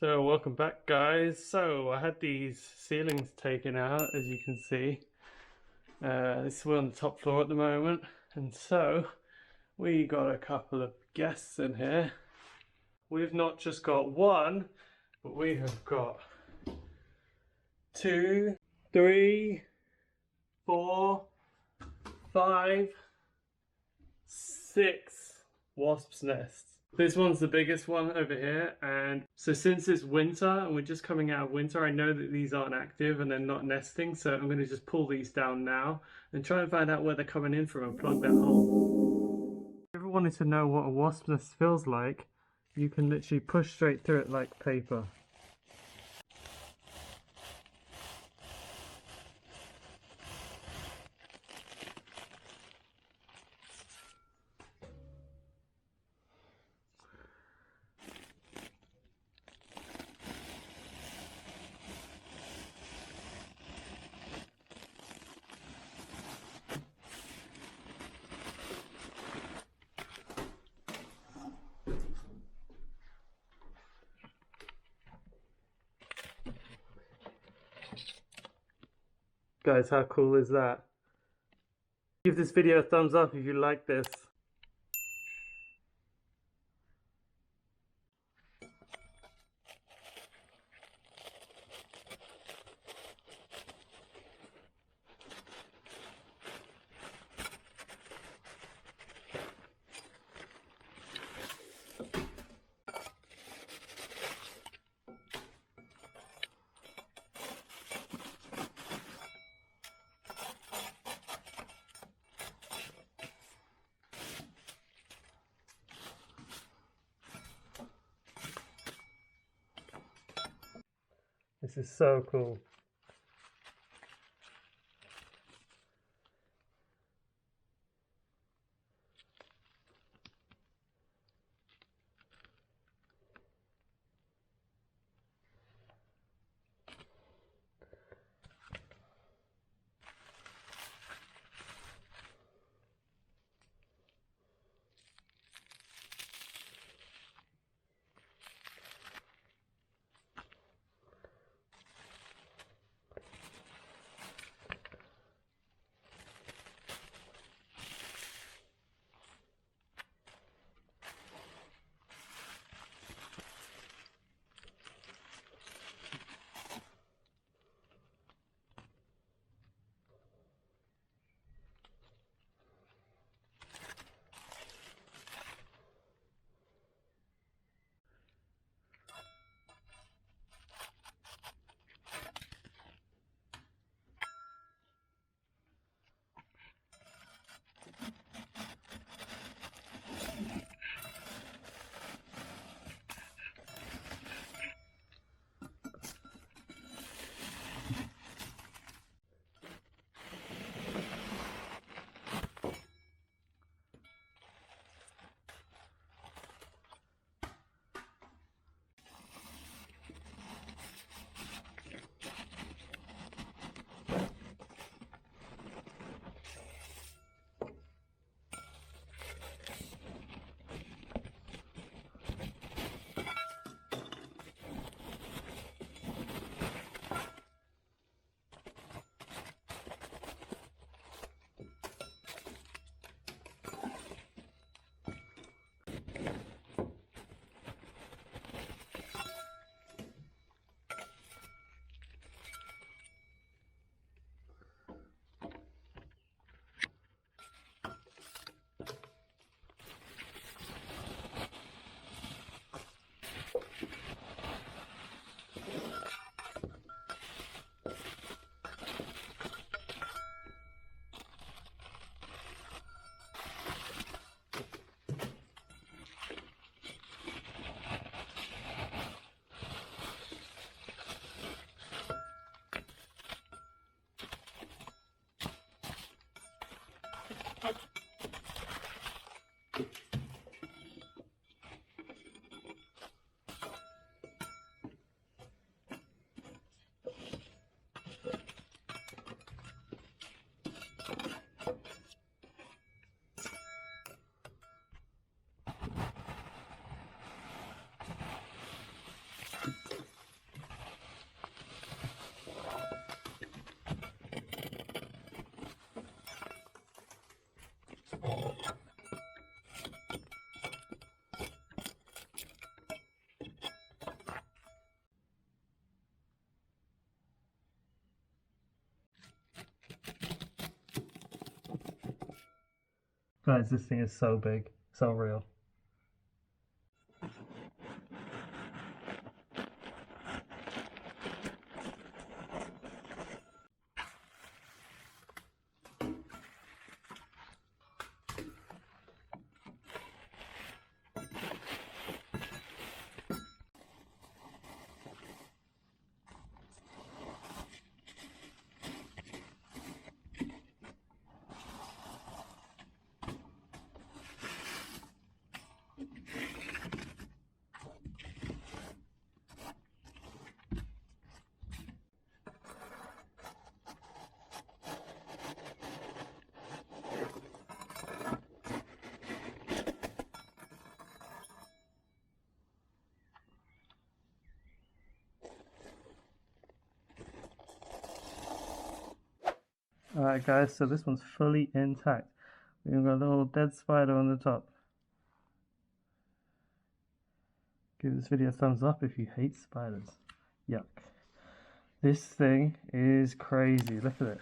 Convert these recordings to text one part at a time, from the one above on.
So welcome back, guys. So I had these ceilings taken out, as you can see. We're on the top floor at the moment, and so we got a couple of guests in here. We've not just got one, but we have got 2, 3, 4, 5, 6 wasps' nests. This one's the biggest one over here, and so since it's winter and we're just coming out of winter, I know that these aren't active and they're not nesting, so I'm going to just pull these down now and try and find out where they're coming in from and plug that hole. If you ever wanted to know what a wasp nest feels like, you can literally push straight through it like paper. Guys, how cool is that? Give this video a thumbs up if you like this. This is so cool. Guys, this thing is so big, so real. Alright guys, so this one's fully intact. We've got a little dead spider on the top. Give this video a thumbs up if you hate spiders. Yuck. This thing is crazy, look at it.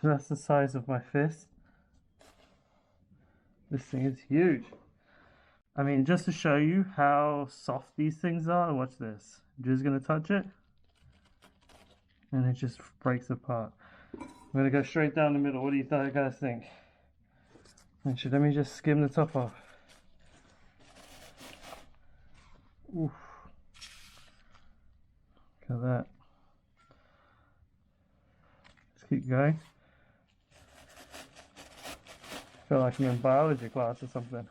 That's the size of my fist. This thing is huge. I mean, just to show you how soft these things are, watch this. I'm just going to touch it. And it just breaks apart. I'm going to go straight down the middle. What do you guys think? Actually, let me just skim the top off. Oof. Look at that. Let's keep going. I feel like I'm in biology class or something.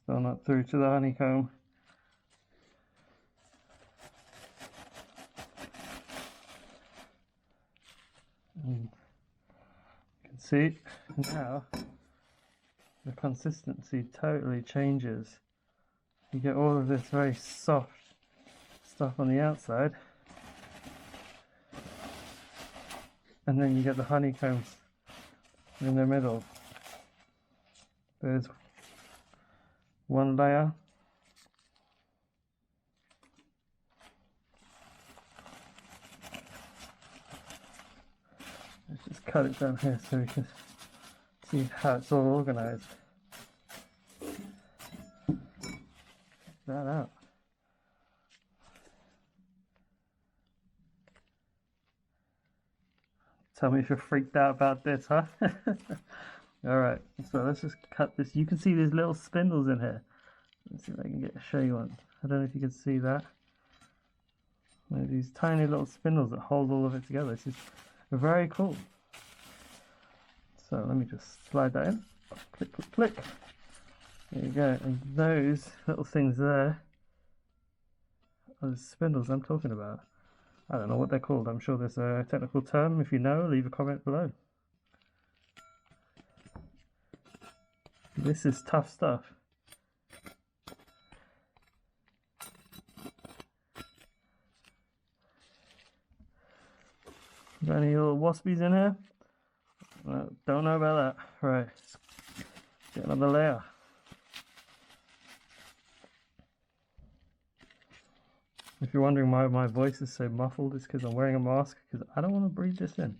Still not through to the honeycomb. And you can see now the consistency totally changes. You get all of this very soft stuff on the outside, and then you get the honeycombs in the middle. There's one layer. Let's just cut it down here so we can see how it's all organized. Check that out. Tell me if you're freaked out about this, huh? Alright, so let's just cut this. You can see these little spindles in here. Let's see if I can show you one. I don't know if you can see that. These tiny little spindles that hold all of it together. This is very cool. So let me just slide that in. Click, click, click. There you go. And those little things there are the spindles I'm talking about. I don't know what they're called. I'm sure there's a technical term. If you know, leave a comment below. This is tough stuff. Got any little waspies in here? Don't know about that. Right, get another layer. If you're wondering why my voice is so muffled, it's because I'm wearing a mask, because I don't want to breathe this in.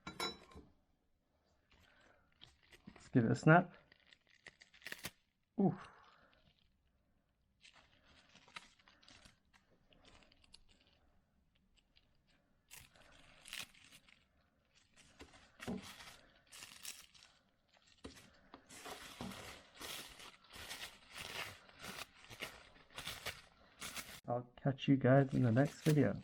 Let's give it a snap. Oof. I'll catch you guys in the next video.